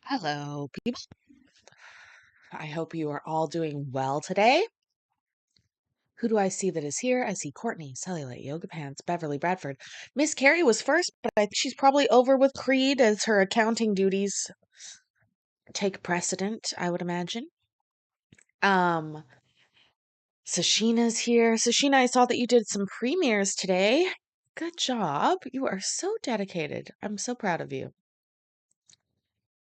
Hello, people. I hope you are all doing well today. Who do I see that is here? I see Courtney, Cellulite, Yoga Pants, Beverly, Bradford. Miss Carrie was first, but I think she's probably over with Creed as her accounting duties take precedent, I would imagine. Um, Sashina's here. Sashina, I saw that you did some premieres today. Good job. You are so dedicated. I'm so proud of you.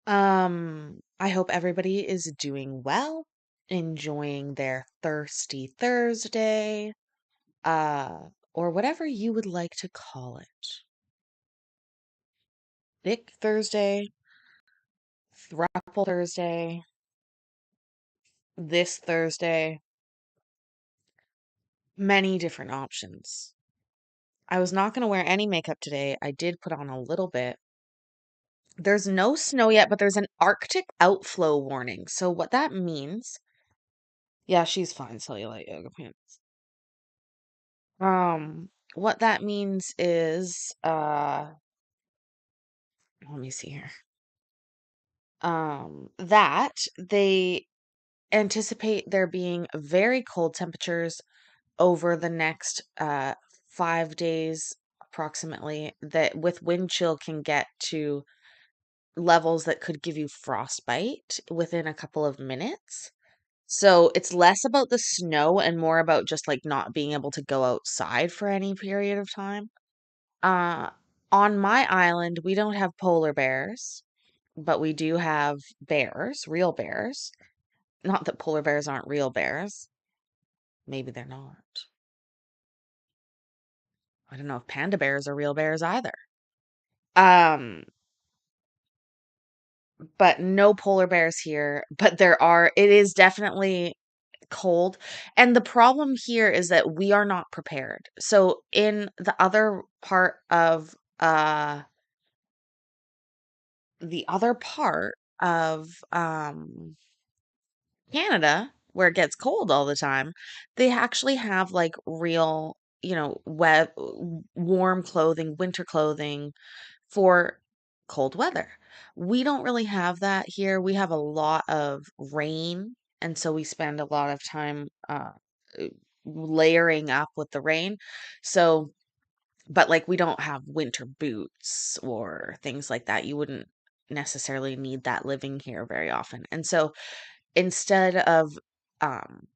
I hope everybody is doing well, enjoying their thirsty Thursday, or whatever you would like to call it. Thick Thursday, Thruple Thursday, this Thursday, many different options. I was not going to wear any makeup today. I did put on a little bit. There's no snow yet, but there's an Arctic outflow warning. So what that means, yeah, she's fine, cellulite yoga pants. What that means is, let me see here. That they anticipate there being very cold temperatures over the next 5 days approximately, that with wind chill can get to levels that could give you frostbite within a couple of minutes. So it's less about the snow and more about just like not being able to go outside for any period of time. Uh, on my island, we don't have polar bears, but we do have bears, real bears. Not that polar bears aren't real bears. Maybe they're not. I don't know if panda bears are real bears either. Um, but no polar bears here. But it is definitely cold. And the problem here is that we are not prepared. So in the other part of Canada, where it gets cold all the time, they actually have like real, warm clothing, winter clothing for cold weather. We don't really have that here. We have a lot of rain, and so we spend a lot of time uh, layering up with the rain. So, but like we don't have winter boots or things like that. You wouldn't necessarily need that living here very often. And so instead of um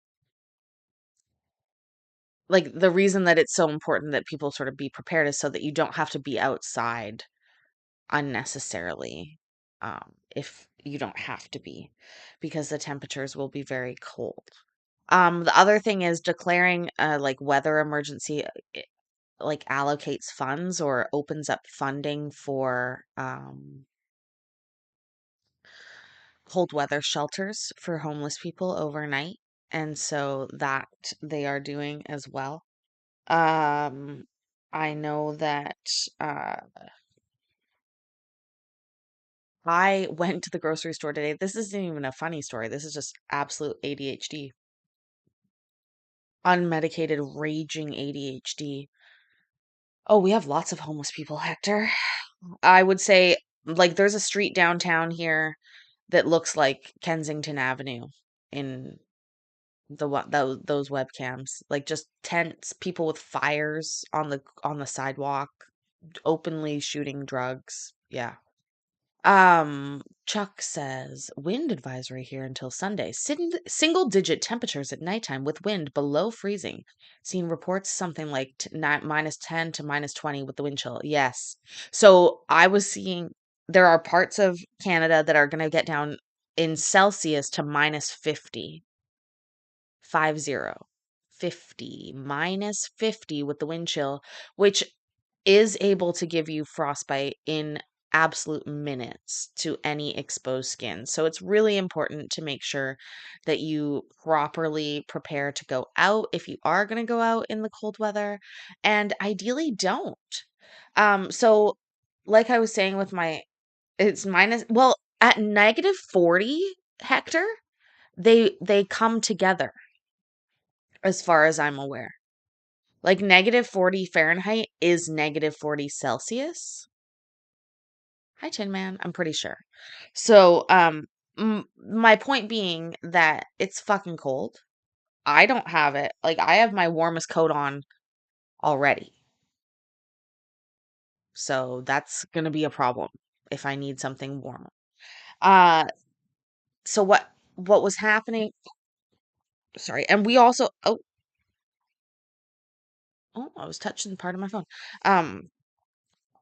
like the reason that it's so important that people sort of be prepared is so that you don't have to be outside unnecessarily, if you don't have to be, because the temperatures will be very cold. The other thing is declaring a like weather emergency, like allocates funds or opens up funding for cold weather shelters for homeless people overnight. And so that they are doing as well. Um, I know that uh, I went to the grocery store today. This isn't even a funny story. This is just absolute ADHD, unmedicated, raging ADHD. Oh, we have lots of homeless people, Hector. I would say, like, there's a street downtown here that looks like Kensington Avenue in those webcams. Like, just tents, people with fires on the sidewalk, openly shooting drugs. Yeah. Chuck says wind advisory here until Sunday. Single digit temperatures at nighttime with wind below freezing. Seen reports something like -10 to -20 with the wind chill. Yes. So I was seeing there are parts of Canada that are going to get down in Celsius to -50, 50, 50, -50 with the wind chill, which is able to give you frostbite in absolute minutes to any exposed skin. So it's really important to make sure that you properly prepare to go out if you are going to go out in the cold weather, and ideally don't. So like I was saying with my it's minus well at -40 Hector, they come together as far as I'm aware. Like -40 Fahrenheit is -40 Celsius. Hi, Tin Man. I'm pretty sure. So, my point being that it's fucking cold. I don't have it. Like, I have my warmest coat on already. So that's gonna be a problem if I need something warmer. Uh, so what was happening? Sorry, and we also oh, I was touching part of my phone. Um,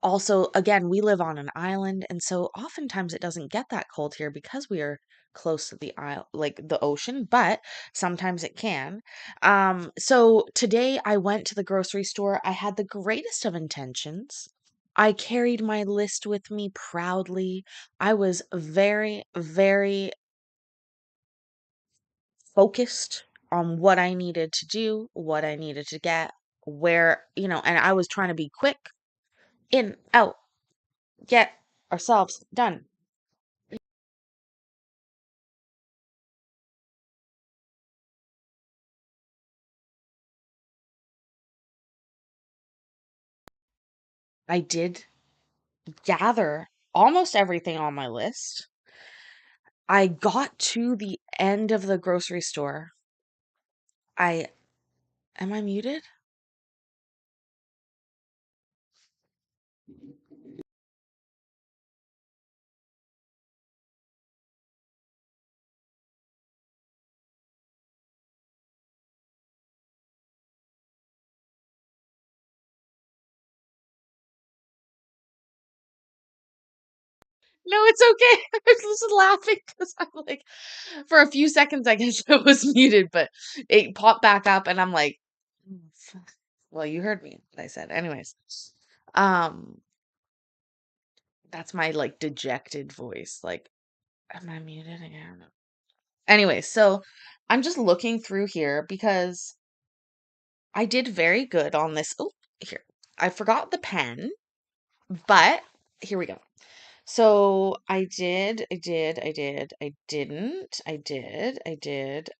Also, again, we live on an island, and so oftentimes it doesn't get that cold here because we are close to the isle, like the ocean, but sometimes it can. So today I went to the grocery store. I had the greatest of intentions. I carried my list with me proudly. I was very, very focused on what I needed to do, what I needed to get, where, and I was trying to be quick, in, out, get ourselves done. I did gather almost everything on my list. I got to the end of the grocery store. I Am I muted? No, it's okay. I was just laughing because I'm like, for a few seconds, I guess it was muted, but it popped back up, and I'm like, "Mm, well, you heard me, what I said. Anyways, um, that's my like dejected voice. Like, am I muted again? Anyway, so I'm just looking through here because I did very good on this. Oh, here. I forgot the pen, but here we go. So I didn't,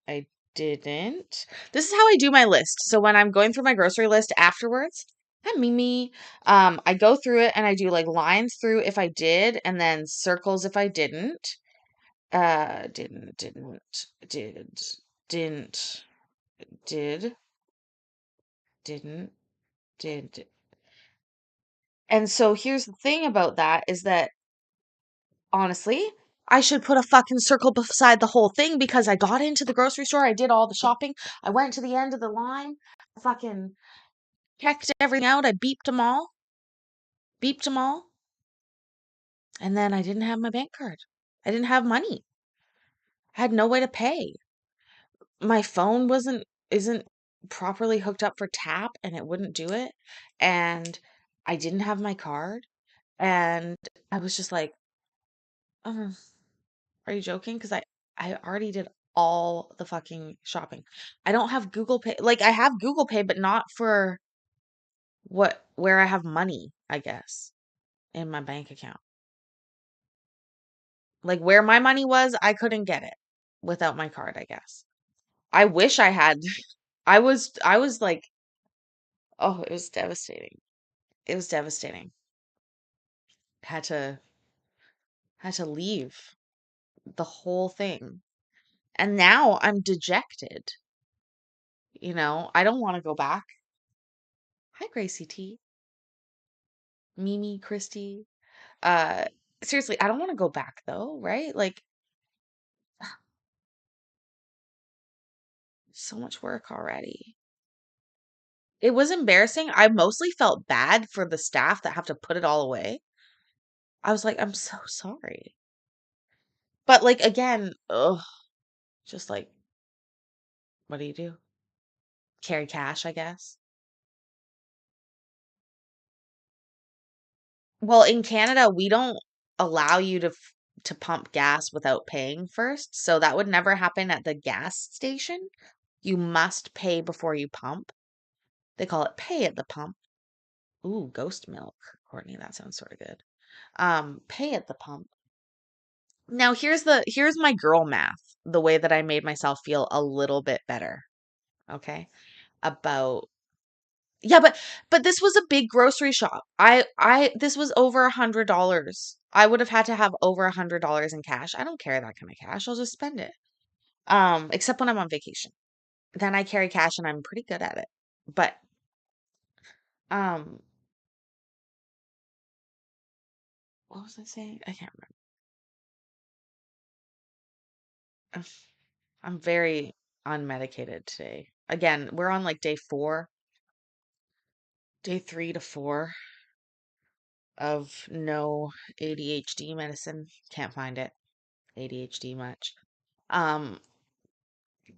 I didn't. This is how I do my list. So when I'm going through my grocery list afterwards, I'm Mimi. I go through it and I do like lines through if I did, and then circles if I didn't. Did, didn't, did, didn't, did. And so here's the thing about that is that honestly, I should put a fucking circle beside the whole thing because I got into the grocery store, I did all the shopping, I went to the end of the line, I fucking checked everything out, I beeped them all, and then I didn't have my bank card. I didn't have money. I had no way to pay. My phone isn't properly hooked up for tap and it wouldn't do it. And I didn't have my card. And I was just like, "Oh, are you joking? Because I already did all the fucking shopping. I don't have Google Pay. Like I have Google Pay, but not for where I have money, I guess, in my bank account. Like where my money was, I couldn't get it without my card, I guess. I wish I had. I was like, oh, it was devastating. It was devastating. Had to had to leave the whole thing. And now I'm dejected. I don't want to go back. Hi, Gracie T. Mimi, Christy. Uh, Seriously, I don't want to go back though, right? Like, so much work already. It was embarrassing. I mostly felt bad for the staff that have to put it all away. I was like, I'm so sorry. But like again, ugh, just like, what do you do? Carry cash, I guess. Well, in Canada, we don't allow you to pump gas without paying first. So that would never happen at the gas station. You must pay before you pump. They call it pay at the pump. Ooh, ghost milk, Courtney. That sounds sort of good. Pay at the pump. Now here's my girl math, the way that I made myself feel a little bit better, okay? About Yeah, but this was a big grocery shop. This was over $100. I would have had to have over $100 in cash. I don't carry that kind of cash. I'll just spend it. Except when I'm on vacation. Then I carry cash and I'm pretty good at it. But um, what was I saying? I can't remember. I'm very unmedicated today. Again, we're on like day 4, day 3 to 4 of no ADHD medicine. Can't find it. ADHD much. Um,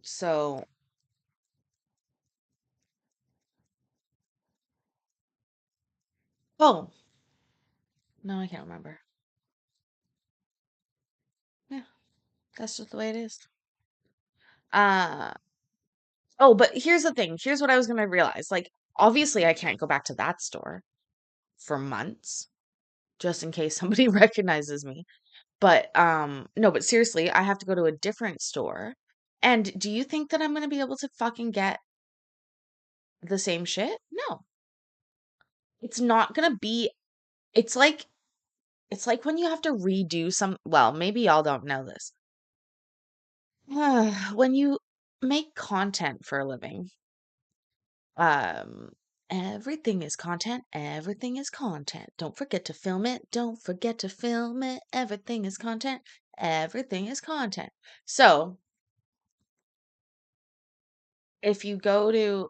so oh, no, I can't remember. Yeah, that's just the way it is. Uh oh, but here's the thing. Here's what I was gonna realize. Like, obviously I can't go back to that store for months, just in case somebody recognizes me. But no, but seriously, I have to go to a different store. And do you think that I'm gonna be able to fucking get the same shit? No. It's not gonna be it's like it's like when you have to redo some, well, maybe y'all don't know this. When you make content for a living, um everything is content, everything is content. Don't forget to film it. Don't forget to film it. Everything is content. Everything is content. So, if you go to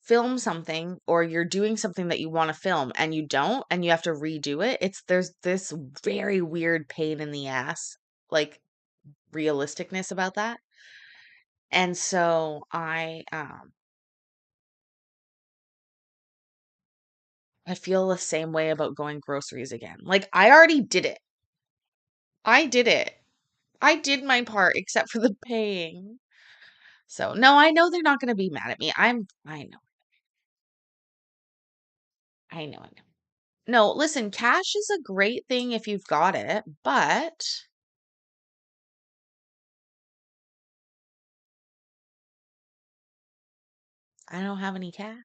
film something or you're doing something that you want to film and you don't and you have to redo it, there's this very weird pain in the ass, like realisticness about that. And so I feel the same way about going groceries again. Like, I already did it. I did it. I did my part except for the paying. So, no, I know they're not going to be mad at me. I know. I know. I know. No, listen, cash is a great thing if you've got it, but I don't have any cash.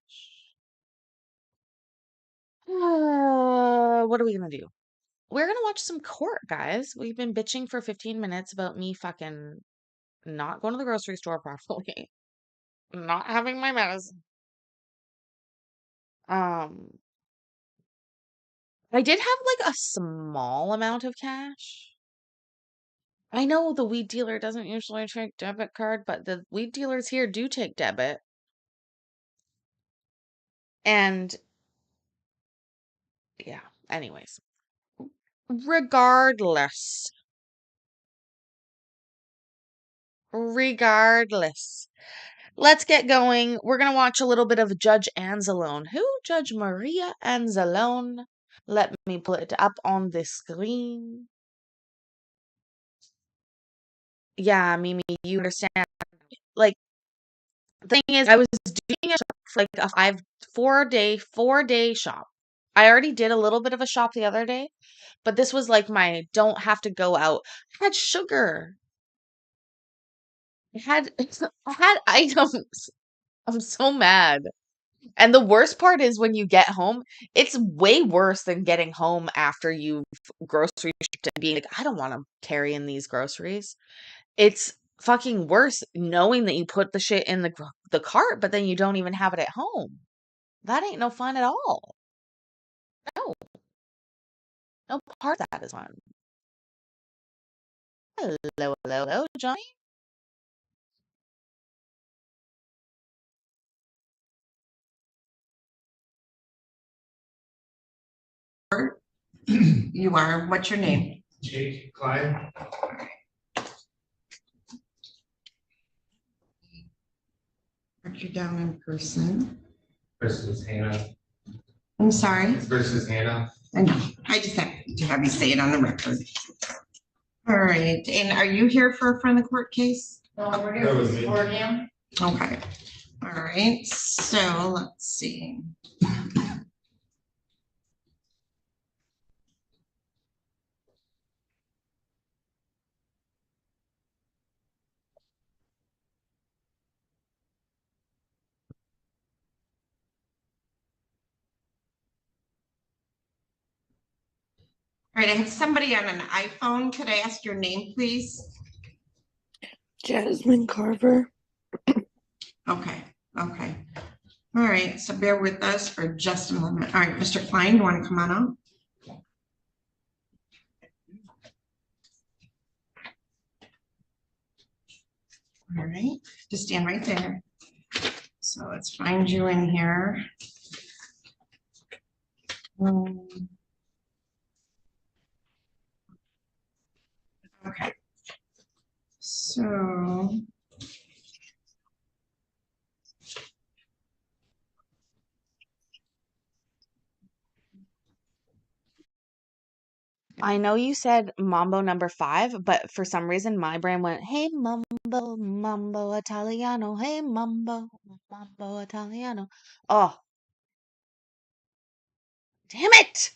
What are we gonna do? We're gonna watch some court, guys. We've been bitching for 15 minutes about me fucking not going to the grocery store properly, not having my medicine. Um, I did have like a small amount of cash. I know the weed dealer doesn't usually take debit card, but the weed dealers here do take debit. And yeah, anyways, regardless, regardless. Let's get going. We're going to watch a little bit of Judge Anzalone. Who? Judge Maria Anzalone. Let me pull it up on the screen. Yeah, Mimi, you understand. Like, the thing is, I was doing a shop, like a 4 day shop. I already did a little bit of a shop the other day, but this was like my don't have to go out. I had sugar. I had I had items. I'm so mad. And the worst part is when you get home, it's way worse than getting home after you've grocery shopped and being like, I don't want to carry in these groceries. It's fucking worse knowing that you put the shit in the cart, but then you don't even have it at home. That ain't no fun at all. No, no part of that is fun. Hello, hello, hello, Johnny. You are. What's your name? Jake Clyde. Mark you down in person. Versus Hannah. I'm sorry. It's versus Hannah. I know. I just have to have you say it on the record. All right. And are you here for a friend of court case? No, we're here to support him. Okay. All right. So let's see. All right, I have somebody on an iPhone. Could I ask your name, please? Jasmine Carver. Okay, okay. All right, so bear with us for just a moment. All right, Mr. Klein, you want to come on up? All right, just stand right there. So let's find you in here. Okay. So. I know you said Mambo number 5, but for some reason my brain went, "Hey Mambo, Mambo Italiano, hey Mambo, Mambo Italiano." Oh, damn it!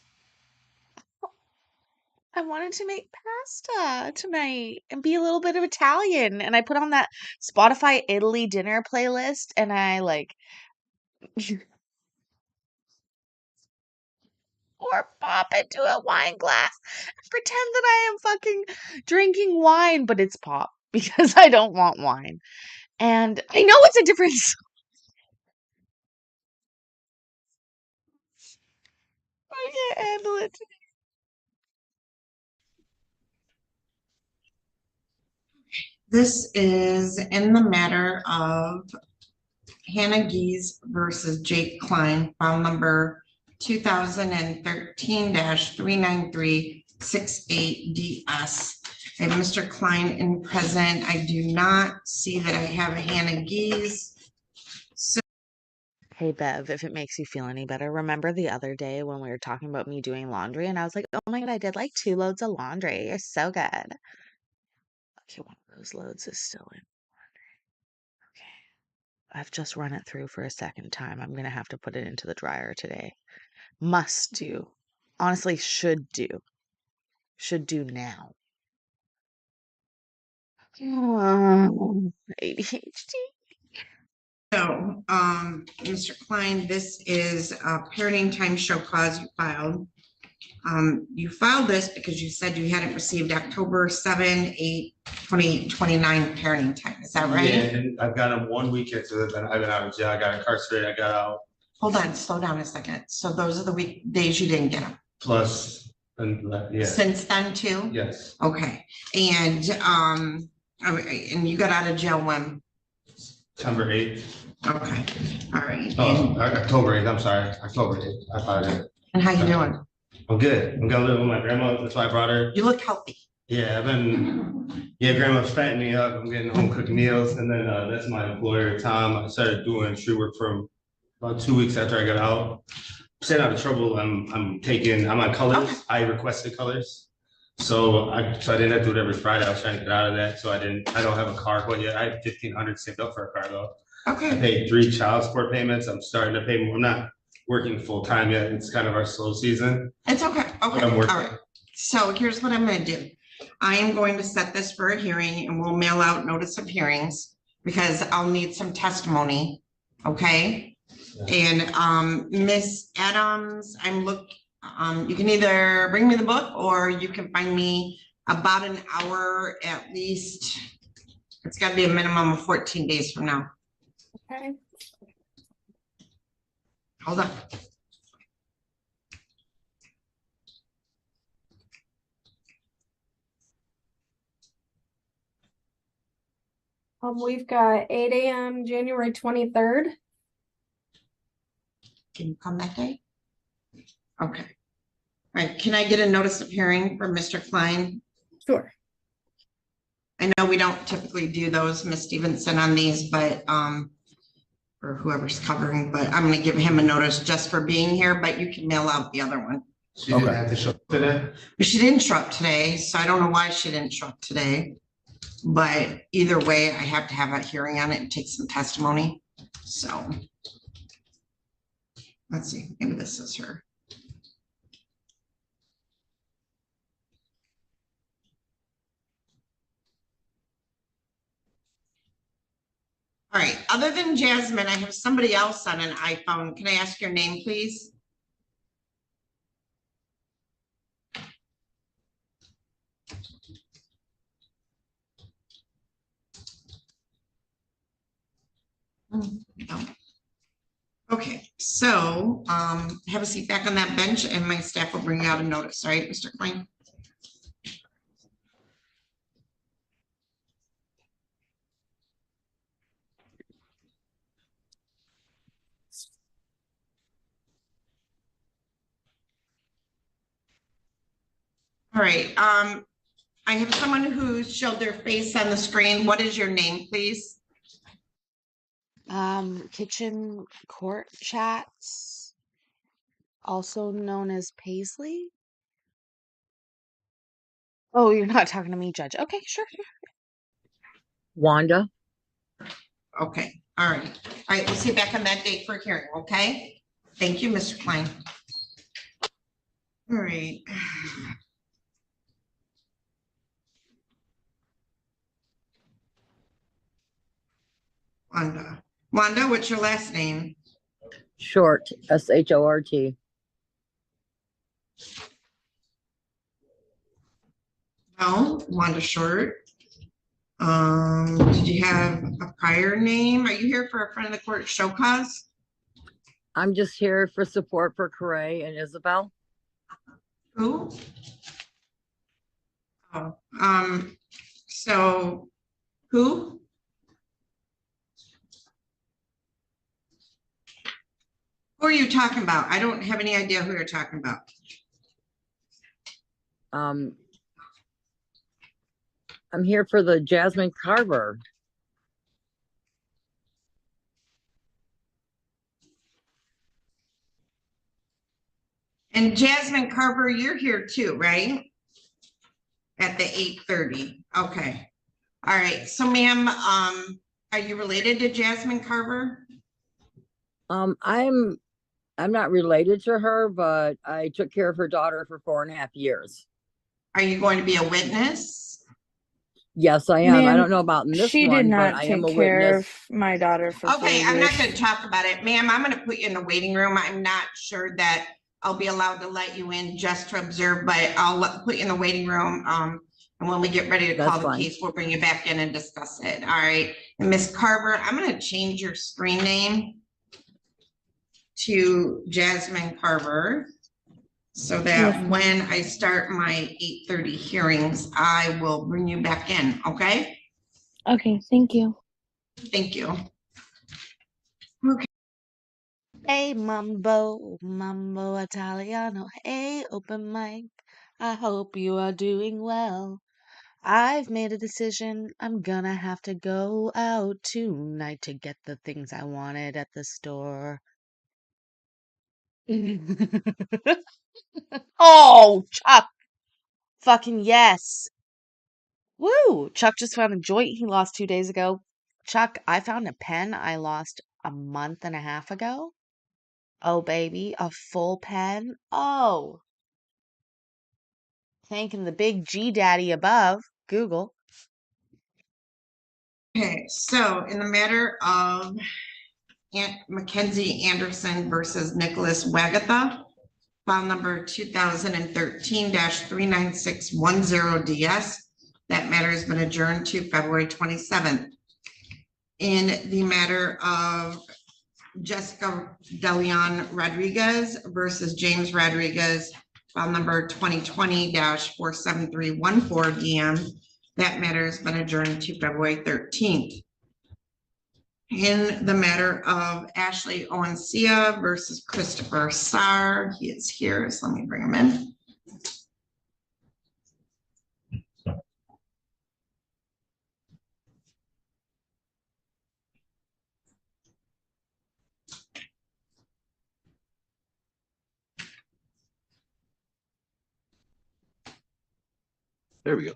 I wanted to make pasta tonight and be a little bit of Italian, and I put on that Spotify Italy dinner playlist, and I like pour pop into a wine glass and pretend that I am fucking drinking wine, but it's pop because I don't want wine. And I know it's a different I can't handle it. This is in the matter of Hannah Gies versus Jake Klein, file number 2013-39368DS. I have Mr. Klein in present. I do not see that I have Hannah Gies. So, Hey Bev, if it makes you feel any better, remember the other day when we were talking about me doing laundry and I was like, "Oh my God, I did like 2 loads of laundry. You're so good." Okay, one of those loads is still in. Okay. I've just run it through for a second time. I'm gonna have to put it into the dryer today. Must do. Honestly, should do. Should do now. ADHD. Mr. Klein, this is a parenting time show cause you filed. You filed this because you said you hadn't received October 7/8/2029 parenting time. Is that Yeah, right? and I've got him 1 week into it, then I've been out of jail, I got incarcerated, I got out, Hold on, slow down a second. So those are the weekdays you didn't get them plus, and, yeah, since then too? yes, Okay, and and you got out of jail when? September 8th. Okay, all right. Oh, October 8th, I'm sorry, October 8th, I apologize. And how you doing? I'm good, I'm gonna live with my grandma, that's why I brought her. You look healthy. Yeah, grandma's fattening me up, I'm getting home cooking meals, and then, that's my employer, Tom, I started doing street work from about 2 weeks after I got out. Staying out of trouble, I'm on colors, Okay. I requested colors. So I didn't have to do it every Friday, I was trying to get out of that, so I don't have a car quite yet, I have 1,500 saved up for a car though. I Okay, paid 3 child support payments, I'm starting to pay more, I'm not working full time yet, it's kind of our slow season. it's okay. Okay, But I'm all working. right. So here's what I'm gonna do. I am going to set this for a hearing and we'll mail out notice of hearings because I'll need some testimony, okay? And Miss Adams, you can either bring me the book or you can find me about an hour at least. It's gotta be a minimum of 14 days from now. Okay. Hold on. We've got 8 a.m. January 23rd. Can you come that day? Okay. All right, can I get a notice of hearing for Mr. Klein? Sure. I know we don't typically do those, Miss Stevenson, on these, but or whoever's covering, but I'm gonna give him a notice just for being here, but you can mail out the other one. She didn't have to show up today. But she didn't show up today, so I don't know why she didn't show up today. But either way, I have to have a hearing on it and take some testimony, so. Let's see, maybe this is her. All right, other than Jasmine, I have somebody else on an iPhone. Can I ask your name, please? Okay, so have a seat back on that bench and my staff will bring out a notice, all right, Mr. Klein? All right, I have someone who showed their face on the screen. What is your name, please? Kitchen court chats, also known as Paisley. Oh, you're not talking to me, Judge. Okay, sure. Wanda. Okay, all right. All right, we'll see you back on that date for hearing, okay? Thank you, Mr. Klein. All right. Wanda. Wanda, what's your last name? Short, S-H-O-R-T. No, Wanda Short. Did you have a prior name? Are you here for a friend of the court show cause? I'm just here for support for Corey and Isabel. Who? Oh, so who? Who are you talking about? I don't have any idea who you're talking about. I'm here for the Jasmine Carver. And Jasmine Carver, you're here too, right? At the 8:30. Okay. All right. So ma'am, are you related to Jasmine Carver? I'm not related to her, but I took care of her daughter for 4.5 years. Are you going to be a witness? Yes, I am. I Ma'am, don't know about in this she one, did but not I am take a care witness. of my daughter for 4 Okay, years. I'm not going to talk about it. Ma'am, I'm going to put you in the waiting room. I'm not sure that I'll be allowed to let you in just to observe, but put you in the waiting room. And when we get ready to That's call the fine. case, we'll bring you back in and discuss it. All right. And Ms. Carver, I'm going to change your screen name to Jasmine Carver so that Yes. when I start my 8:30 hearings, I will bring you back in. Okay? Okay, thank you. Thank you. Hey, Mambo, Mambo Italiano. Hey, open mic. I hope you are doing well. I've made a decision. I'm gonna have to go out tonight to get the things I wanted at the store. Oh, Chuck. Fucking yes. Woo! Chuck just found a joint he lost 2 days ago. Chuck, I found a pen I lost a month and a half ago. Oh, baby, a full pen. Oh, thanking the big G daddy above, Google. Okay, so in the matter of Mackenzie Anderson versus Nicholas Wagatha, file number 2013-39610 DS. That matter has been adjourned to February 27th. In the matter of Jessica Deleon Rodriguez versus James Rodriguez, file number 2020-47314 DM. That matter has been adjourned to February 13th. In the matter of Ashley Owencia versus Christopher Sarr, he is here, so let me bring him in. There we go.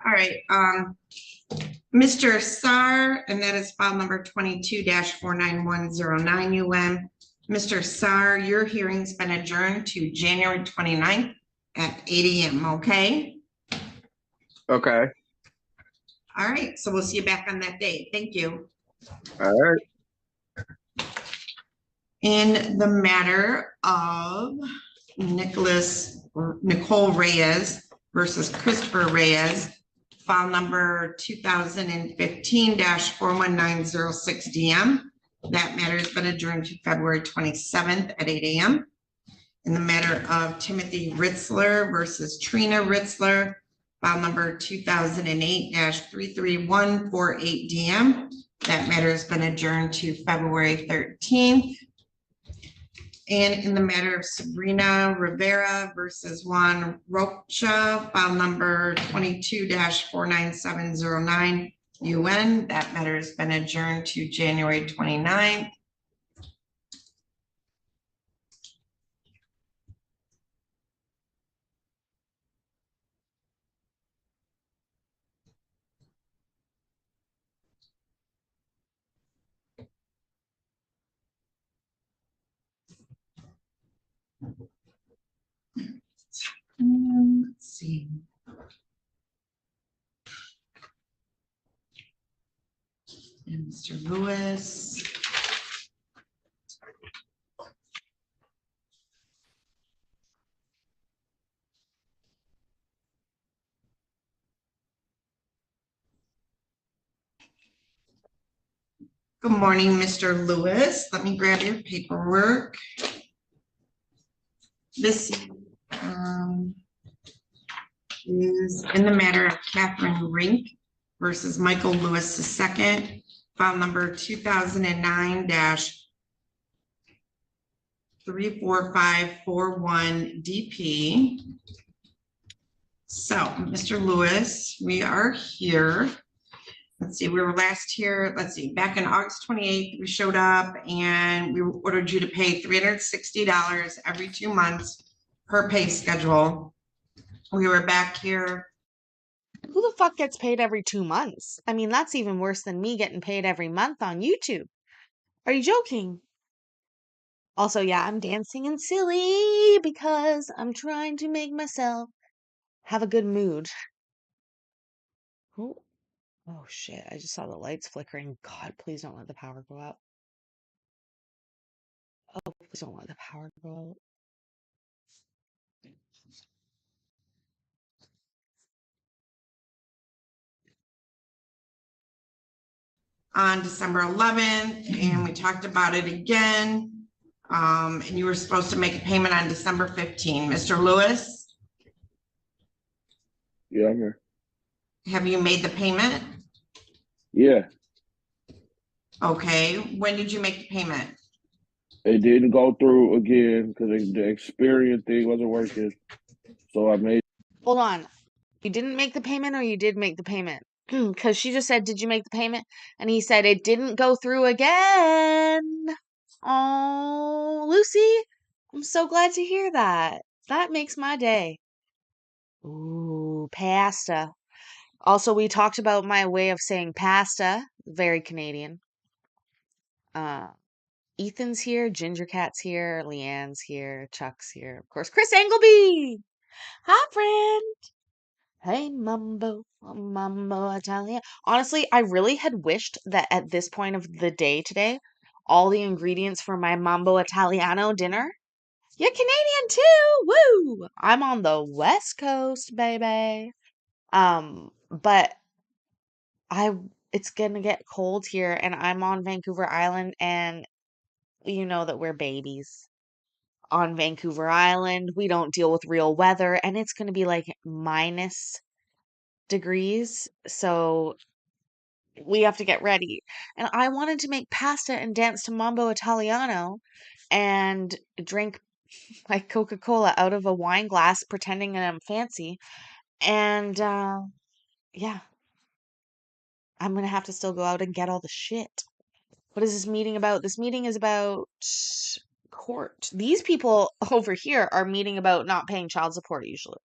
All right, Mr. Sarr, and that is file number 22-49109 UM. Mr. Sarr, your hearing's been adjourned to January 29th at 8 AM, okay? Okay. All right, so we'll see you back on that date. Thank you. All right. In the matter of Nicole Reyes versus Christopher Reyes, file number 2015-41906 DM. That matter has been adjourned to February 27th at 8 a.m. In the matter of Timothy Ritzler versus Trina Ritzler, file number 2008-33148 DM. That matter has been adjourned to February 13th. And in the matter of Sabrina Rivera versus Juan Rocha, file number 22-49709 UN, that matter has been adjourned to January 29th. Let's see. And Mr. Lewis. Good morning, Mr. Lewis. Let me grab your paperwork. This is in the matter of Catherine Rink versus Michael Lewis II, file number 2009-34541 DP. So, Mr. Lewis, we are here. Let's see, we were last here, let's see, back in August 28th, we showed up and we ordered you to pay $360 every 2 months per pay schedule. We were back here. Who the fuck gets paid every 2 months? I mean, that's even worse than me getting paid every month on YouTube. Are you joking? Also, yeah, I'm dancing and silly because I'm trying to make myself have a good mood. Oh, oh shit, I just saw the lights flickering. God, please don't let the power go out. Oh, please don't let the power go out. On December 11th, and we talked about it again. And you were supposed to make a payment on December 15th. Mr. Lewis, Yeah, I'm here. have you made the payment? Yeah, Okay, when did you make the payment? it didn't go through again because the Experian thing wasn't working. So I made. Hold on. You didn't make the payment or you did make the payment? Because she just said, did you make the payment? And he said, it didn't go through again. Oh, Lucy, I'm so glad to hear that. That makes my day. Ooh, pasta. Also, we talked about my way of saying pasta. Very Canadian. Ethan's here, Ginger Cat's here, Leanne's here, Chuck's here. Of course, Chris Engleby. Hi, friend. Hey, Mambo Italian. Honestly, I really had wished that at this point of the day today, all the ingredients for my Mambo Italiano dinner. You're Canadian too! Woo! I'm on the West Coast, baby. But it's gonna get cold here, and I'm on Vancouver Island, and you know that we're babies. On Vancouver Island, we don't deal with real weather, and it's gonna be like minus degrees, so we have to get ready. And I wanted to make pasta and dance to Mambo Italiano and drink my Coca-Cola out of a wine glass, pretending that I'm fancy. And yeah, I'm gonna have to still go out and get all the shit. What is this meeting about? This meeting is about court. These people over here are meeting about not paying child support usually.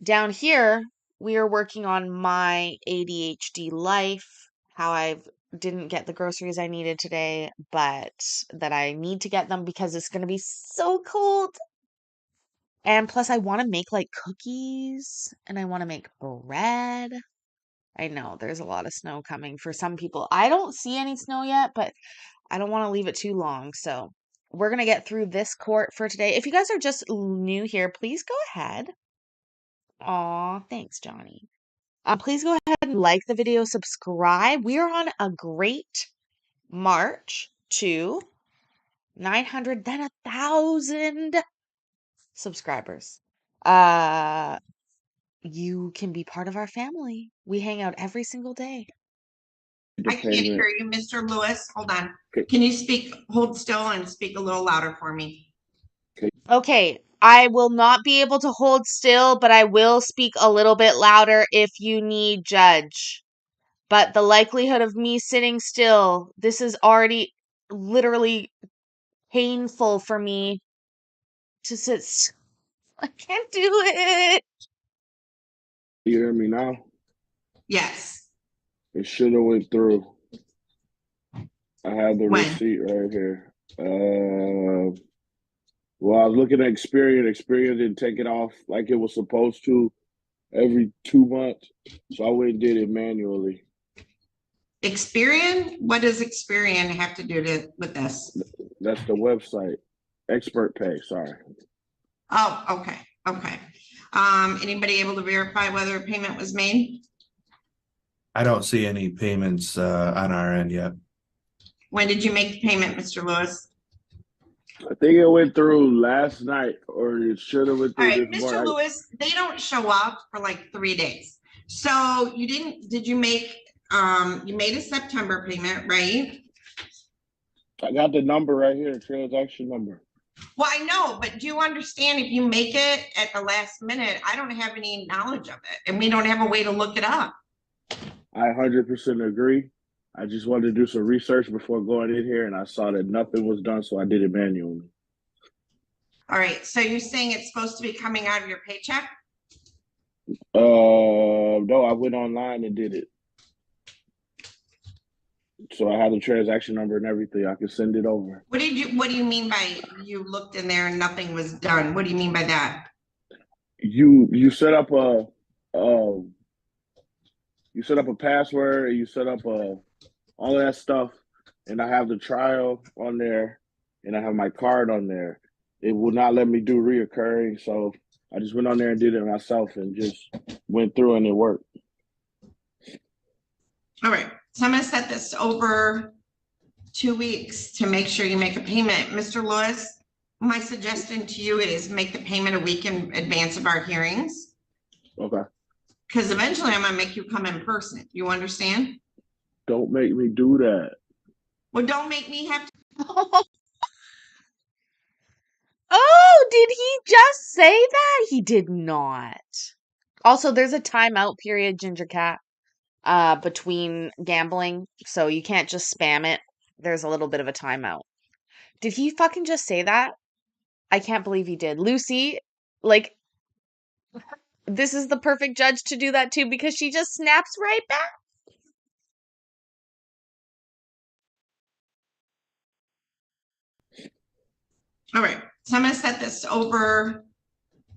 Down here, we are working on my ADHD life, how I didn't get the groceries I needed today, but that I need to get them because it's going to be so cold. And plus, I want to make like cookies and I want to make bread. I know there's a lot of snow coming for some people. I don't see any snow yet, but I don't want to leave it too long. So we're going to get through this court for today. If you guys are just new here, please go ahead. Aw, thanks, Johnny. Please go ahead and like the video, subscribe. We are on a great March to 900, then 1,000 subscribers. You can be part of our family. We hang out every single day. The I can't payment. hear you, Mr. Lewis. Hold on. Okay. Can you hold still and speak a little louder for me? Okay, I will not be able to hold still, but I will speak a little bit louder if you need, Judge. But the likelihood of me sitting still, this is already literally painful for me to sit. I can't do it. You hear me now? Yes. It should have went through. I have the When? receipt right here. Well, I was looking at Experian. Experian didn't take it off like it was supposed to every 2 months. So I went and did it manually. Experian? What does Experian have to do with this? That's the website. Expert Pay, sorry. Oh, okay. Okay. Anybody able to verify whether a payment was made? I don't see any payments on our end yet. When did you make the payment, Mr. Lewis? I think it went through last night, or it should have went All through right, this Mr. morning. Lewis, they don't show up for like 3 days. So did you make, you made a September payment, right? I got the number right here, transaction number. Well, I know, but do you understand if you make it at the last minute, I don't have any knowledge of it and we don't have a way to look it up. I 100% agree. I just wanted to do some research before going in here, and I saw that nothing was done, so I did it manually. All right, so you're saying it's supposed to be coming out of your paycheck? No, I went online and did it. So I have the transaction number and everything. I can send it over. What do you mean by you looked in there and nothing was done? What do you mean by that? You set up a password, and you set up all of that stuff, and I have the trial on there, and I have my card on there. It will not let me do reoccurring, so I just went on there and did it myself and just went through and it worked. All right, so I'm gonna set this over 2 weeks to make sure you make a payment. Mr. Lewis, my suggestion to you is make the payment a week in advance of our hearings. Okay. Because eventually I'm gonna make you come in person. You understand? Don't make me do that. Well, don't make me have to. Oh, did he just say that? He did not. Also, there's a timeout period, Ginger Cat, between gambling, so you can't just spam it. There's a little bit of a timeout. Did he fucking just say that? I can't believe he did. Lucy, like, this is the perfect judge to do that too because she just snaps right back. All right, so I'm gonna set this over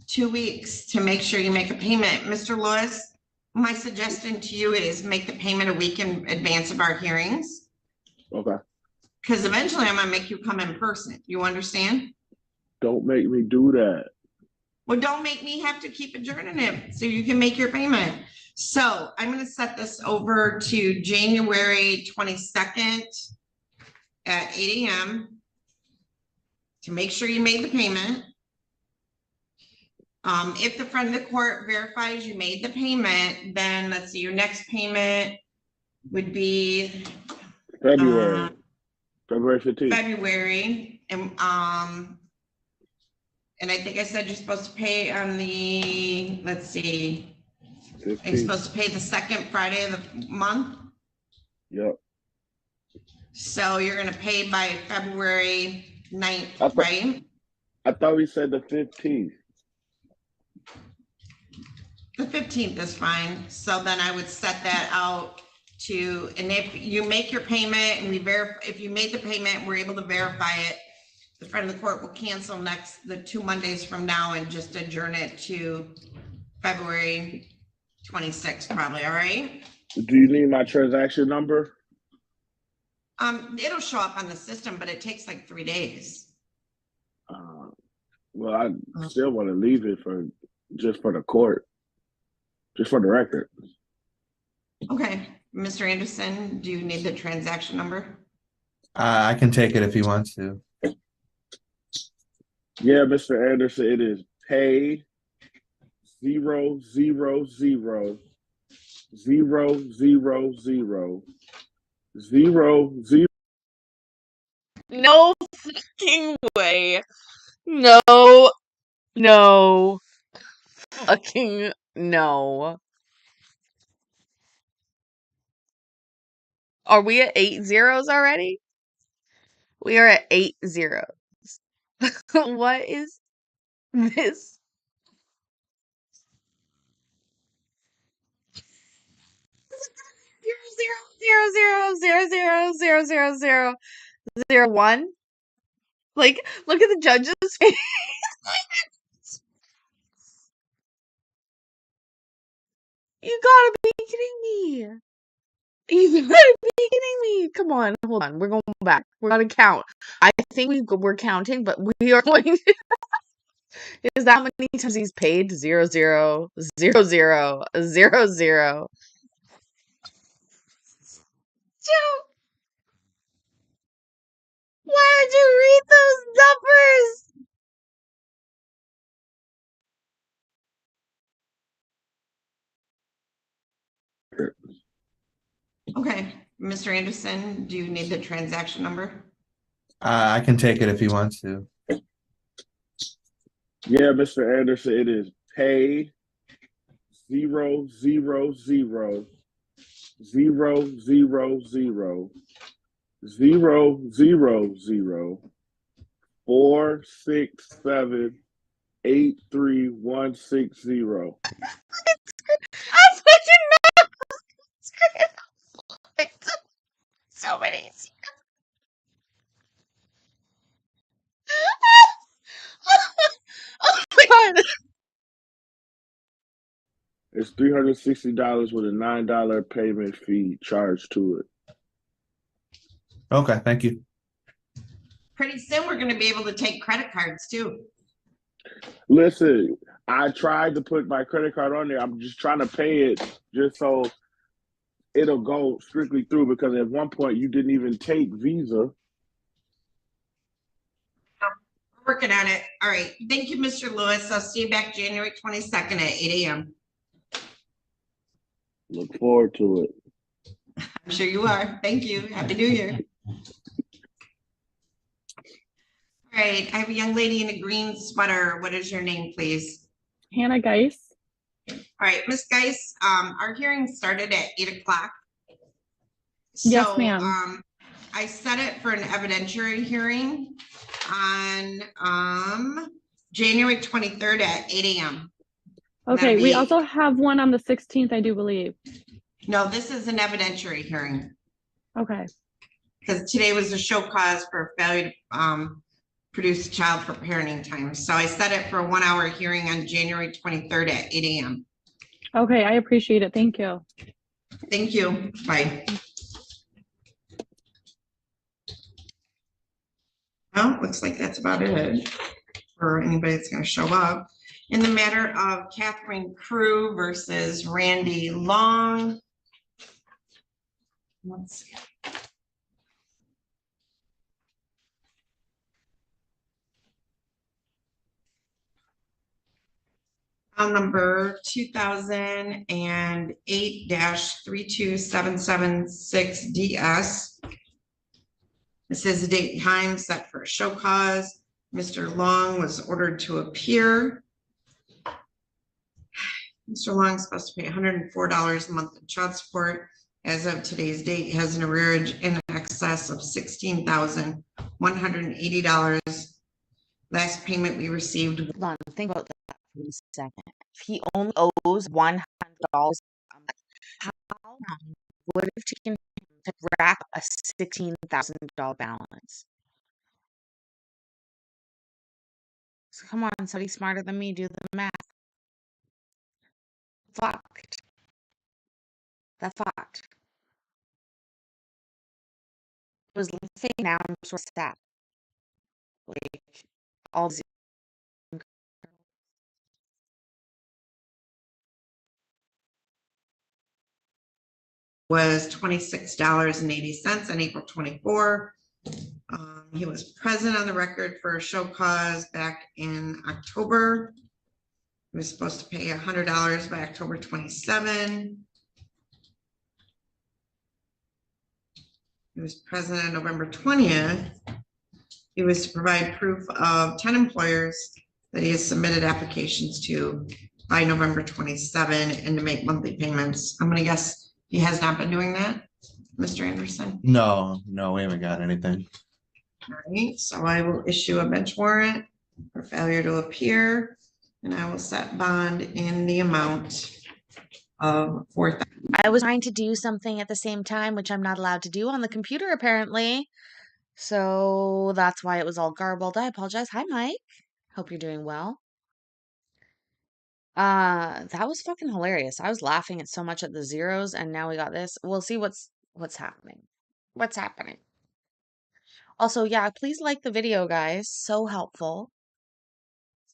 2 weeks to make sure you make a payment. Mr. Lewis, my suggestion to you is make the payment a week in advance of our hearings. Okay. Because eventually I'm gonna make you come in person. You understand? Don't make me do that. Well, don't make me have to keep adjourning it so you can make your payment. So I'm gonna set this over to January 22nd at 8 a.m. to make sure you made the payment. If the friend of the court verifies you made the payment, then let's see, your next payment would be February 15th. February, and I think I said you're supposed to pay on the, let's see, you're 15th. supposed to pay the second Friday of the month. Yep. So you're gonna pay by February 9th, right? I thought we said the 15th. The 15th is fine. So then I would set that out to, and if you make your payment and we verify, if you made the payment, we're able to verify it, the friend of the court will cancel the 2 Mondays from now and just adjourn it to February 26th, probably. All right. Do you need my transaction number? It'll show up on the system, but it takes like 3 days. Well, I still want to leave it just for the court, just for the record. Okay, Mr. Anderson, do you need the transaction number? I can take it if he wants to. Yeah, Mr. Anderson, it is pay 000 000 000. No fucking way. No, no, fucking no. Are we at 8 zeros already? We are at 8 zeros. What is this? Zero zero zero zero zero zero zero zero one. Like, look at the judge's face. You gotta be kidding me. You gotta be kidding me. Come on, hold on. We're going back. We're gonna count. I think we're counting, but we are going to. Is that how many times he's paid? 0 0 0 0 0 0. Joe, why did you read those numbers? Okay, Mr. Anderson, do you need the transaction number? I can take it if he wants to. Yeah, Mr. Anderson, it is pay 0 0 0 0 0 0 46783 160. I'm fucking not so many. Oh my god. It's $360 with a $9 payment fee charged to it. Okay, thank you. Pretty soon, we're gonna be able to take credit cards too. Listen, I tried to put my credit card on there. I'm just trying to pay it just so it'll go strictly through, because at one point you didn't even take Visa. We're working on it. All right, thank you, Mr. Lewis. I'll see you back January 22nd at 8 a.m. Look forward to it. I'm sure you are. Thank you. Happy New Year. All right, I have a young lady in a green sweater. What is your name, please? Hannah Geis. All right, Miss Geis, our hearing started at 8 o'clock. Yes, So, ma'am. I set it for an evidentiary hearing on January 23rd at 8 a.m. Okay, we be- also have one on the 16th, I do believe. No, this is an evidentiary hearing Okay. because today was a show cause for failure to produce a child for parenting time. So I set it for a 1 hour hearing on January 23rd at 8 a.m. Okay, I appreciate it. Thank you. Thank you. Bye. Well, looks like that's about it for anybody that's going to show up. In the matter of Catherine Crew versus Randy Long. Let's see. File number 2008-32776DS. This is the date and time set for a show cause. Mr. Long was ordered to appear. Mr. Long is supposed to pay $104 a month in child support. As of today's date, he has an arrearage in excess of $16,180. Last payment we received. Hold on, think about that for a second. If he only owes $100, how long would it have taken him to rack up a $16,000 balance? So come on, somebody smarter than me, do the math. Fucked. That's fucked. It was living now, I'm sort of sad. Like, all these was $26.80 on April 24. He was present on the record for a show cause back in October. He was supposed to pay $100 by October 27. He was present on November 20th. He was to provide proof of 10 employers that he has submitted applications to by November 27 and to make monthly payments. I'm gonna guess he has not been doing that, Mr. Anderson. No, we haven't got anything. All right, so I will issue a bench warrant for failure to appear, and I will set bond in the amount of $4,000. I was trying to do something at the same time, which I'm not allowed to do on the computer apparently. So that's why it was all garbled. I apologize. Hi, Mike. Hope you're doing well. That was fucking hilarious. I was laughing at so much at the zeros, and now we got this. We'll see what's happening. What's happening? Also, yeah, please like the video, guys. So helpful.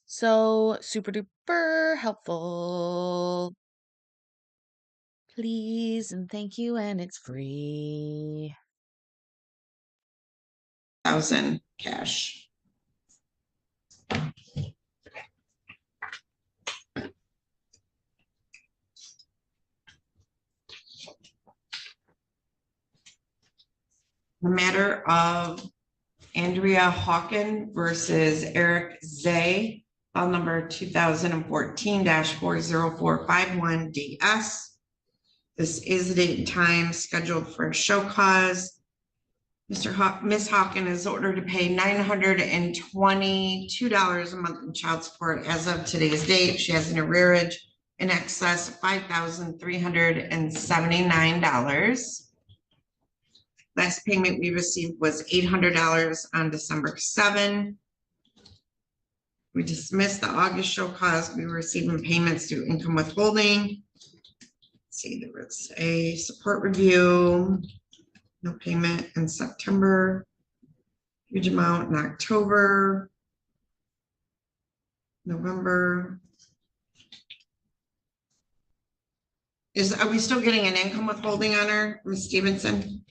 So super duper helpful. Please and thank you, and it's free. Cash. The matter of Andrea Hawken versus Eric Zay, file number 2014-40451DS. This is the date and time scheduled for a show cause. Miss Hawken is ordered to pay $922 a month in child support as of today's date. She has an arrearage in excess of $5,379. Last payment we received was $800 on December 7. We dismissed the August show cause. We were receiving payments through income withholding. Let's see, there was a support review, no payment in September, huge amount in October, November. Are we still getting an income withholding on her, Ms. Stevenson?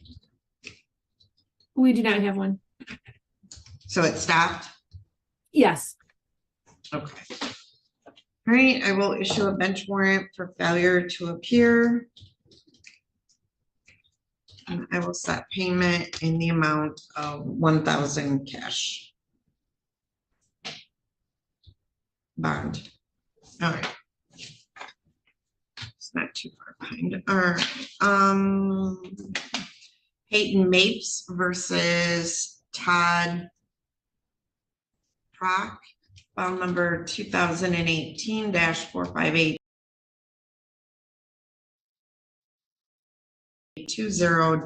We do not have one. So it stopped? Yes. Okay. All right, I will issue a bench warrant for failure to appear. And I will set payment in the amount of 1,000 cash. Bond. All right. It's not too far behind. All right. Peyton Mapes versus Todd Prock, file number 2018-45820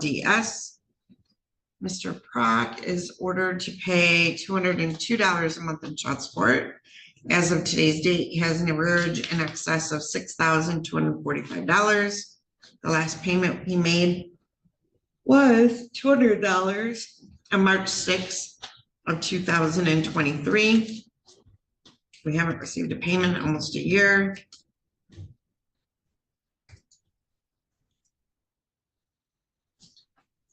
DS. Mr. Prock is ordered to pay $202 a month in child support. As of today's date, he has an arrearage in excess of $6,245. The last payment he made was $200 on March 6th of 2023. We haven't received a payment in almost a year.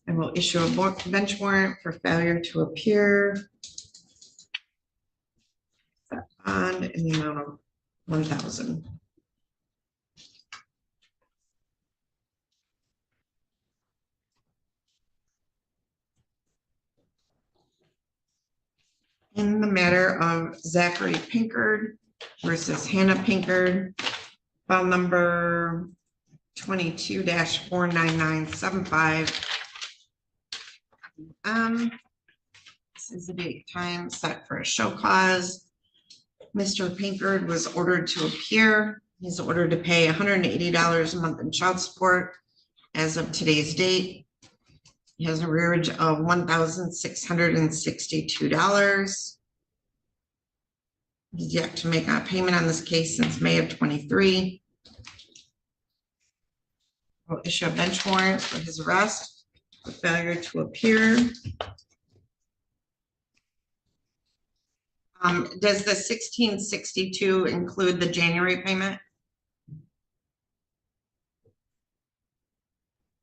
I will issue a bench warrant for failure to appear. Set bond in the amount of 1,000. In the matter of Zachary Pinkard versus Hannah Pinkard, file number 22-49975. This is the date time set for a show cause. Mr. Pinkard was ordered to appear. He's ordered to pay $180 a month in child support as of today's date. He has an arrearage of $1,662. He's yet to make a payment on this case since May of 23. We'll issue a bench warrant for his arrest for failure to appear. Does the 1662 include the January payment?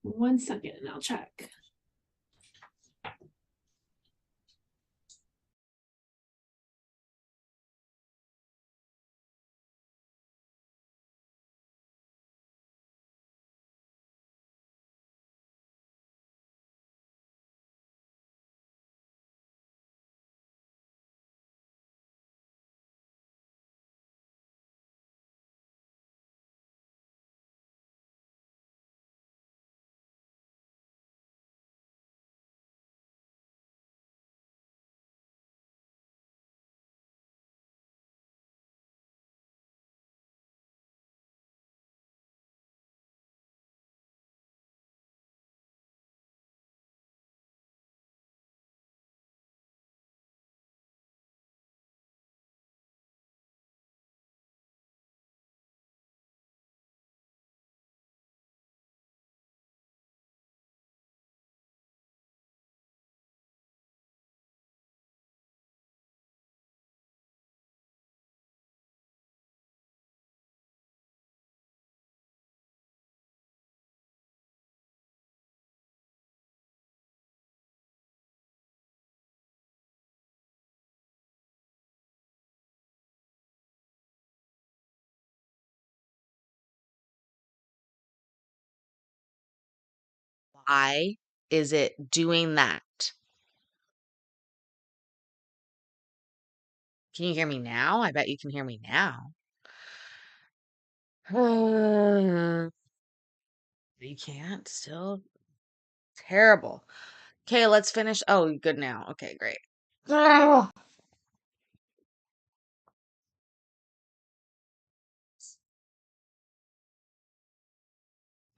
1 second and I'll check. Why is it doing that? Can you hear me now? I bet you can hear me now. You can't still? Terrible. Okay, let's finish. Oh, good now. Okay, great. Ugh.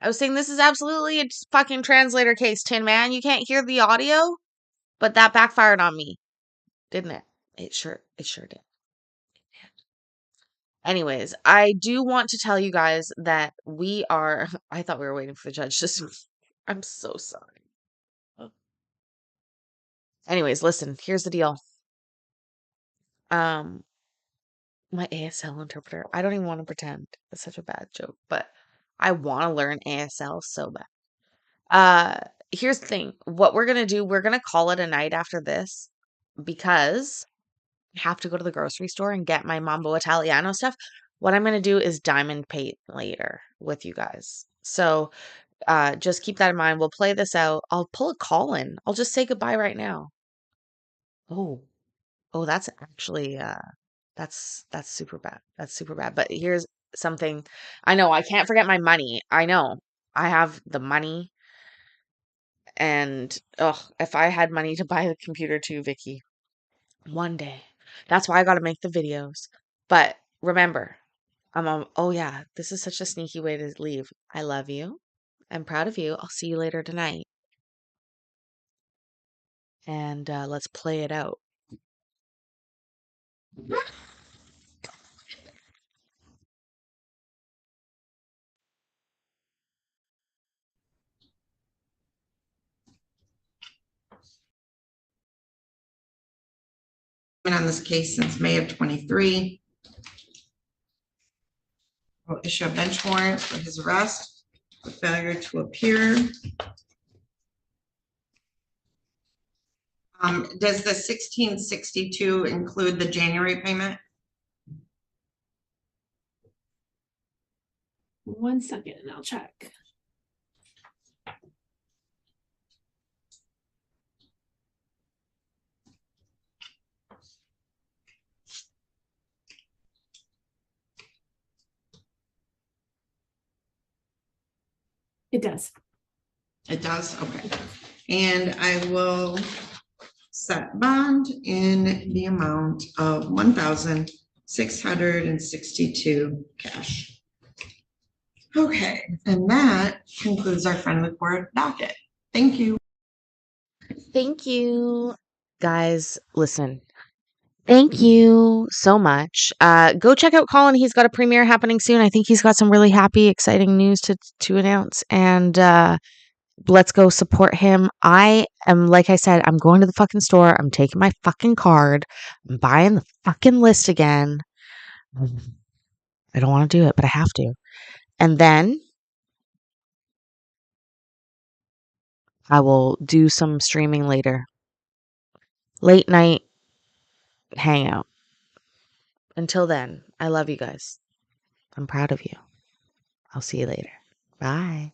I was saying this is absolutely a fucking translator case, Tin Man. You can't hear the audio, but that backfired on me, didn't it? It sure did. Anyways, I do want to tell you guys that we are. I thought we were waiting for the judge to. I'm so sorry. Anyways, listen. Here's the deal. Um, my ASL interpreter. I don't even want to pretend. It's such a bad joke, but I want to learn ASL so bad. Here's the thing. What we're gonna do, we're gonna call it a night after this because I have to go to the grocery store and get my Mambo Italiano stuff. What I'm gonna do is diamond paint later with you guys. So just keep that in mind. We'll play this out. I'll pull a call in. I'll just say goodbye right now. Oh, oh, that's actually that's super bad. That's super bad. But here's something. I know I can't forget my money. I know I have the money. And if I had money to buy the computer too, Vicky, one day. That's why I got to make the videos. But remember, oh yeah, this is such a sneaky way to leave. I love you. I'm proud of you. I'll see you later tonight. And let's play it out. Been on this case since May of 23. Will issue a bench warrant for his arrest for failure to appear. Does the 1662 include the January payment? 1 second and I'll check. It does. It does, okay. And I will set bond in the amount of 1,662 cash. Okay, and that concludes our friendly court docket. Thank you. Thank you. Guys, listen. Thank you so much. Go check out Colin. He's got a premiere happening soon. I think he's got some really happy, exciting news to announce. And let's go support him. I am, like I said, I'm going to the fucking store. I'm taking my fucking card. I'm buying the fucking list again. I don't want to do it, but I have to. And then I will do some streaming later. Late night hangout. Until then, I love you guys. I'm proud of you. I'll see you later. Bye.